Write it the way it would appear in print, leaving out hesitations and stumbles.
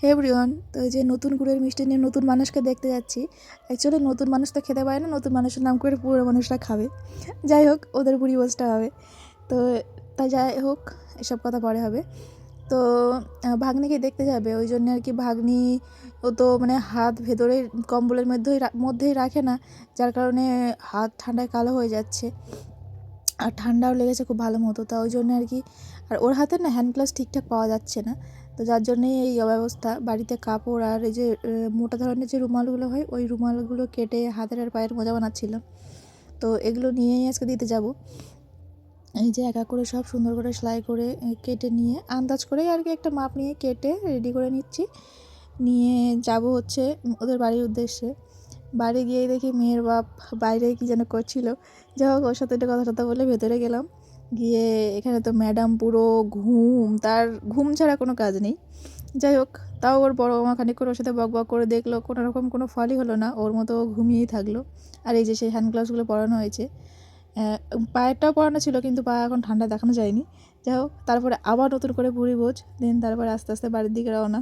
হে everyone, তো এই যে নতুন গুড়ের মিষ্টি নিয়ে নতুন মানুষকে দেখতে যাচ্ছি। অ্যাকচুয়ালি নতুন মানুষ তো খেতে পারে না, নতুন মানুষের নাম করে পুরো মানুষরা খাবে। যাই হোক, ওদের পরিবেশটা হবে। তো তা যাই হোক, এসব কথা পরে হবে। তো ভাগ্নিকে দেখতে যাবে, ওই জন্য আর কি। ভাগ্নি ও তো মানে হাত ভেতরে কম্বলের মধ্যেই রাখে না, যার কারণে হাত ঠান্ডায় কালো হয়ে যাচ্ছে, আর ঠান্ডাও লেগেছে খুব ভালো মতো। তা ওই জন্য আর কি। আর ওর হাতে না হ্যান্ড গ্লাভস ঠিকঠাক পাওয়া যাচ্ছে না, তো যার জন্যই এই অব্যবস্থা। বাড়িতে কাপড় আর এই যে মোটা ধরনের যে রুমালগুলো হয়, ওই রুমালগুলো কেটে হাতের আর পায়ের মোজা বানাচ্ছিলাম। তো এগুলো নিয়েই আজকে দিতে যাব। এই যে একা করে সব সুন্দর করে সেলাই করে কেটে নিয়ে আন্দাজ করে আর কি একটা মাপ নিয়ে কেটে রেডি করে নিচ্ছি। নিয়ে যাব হচ্ছে ওদের বাড়ির উদ্দেশ্যে। বাড়ি গিয়ে দেখি মেয়ের বাপ বাইরে কি যেন করছিল। যাই হোক, ওর সাথে একটা কথা টথা বলে ভেতরে গেলাম। গিয়ে এখানে তো ম্যাডাম পুরো তার ঘুম ছাড়া কোনো কাজ নেই। যাই হোক, তাও ওর বড় মামা খানিকক্ষণ ওর সাথে বক বক করে দেখলো, কোনো রকম কোনো ফলই হলো না, ওর মতো ঘুমিয়েই থাকলো। আর এই যে সেই হ্যান্ড গ্লাভসগুলো পরানো হয়েছে, পায়েরটাও পরানো ছিল, কিন্তু পা এখন ঠান্ডা দেখানো যায়নি। যাই হোক, তারপরে আবার নতুন করে ভুড়ি ভোজ দেন, তারপরে আস্তে আস্তে বাড়ির দিকে রওনা।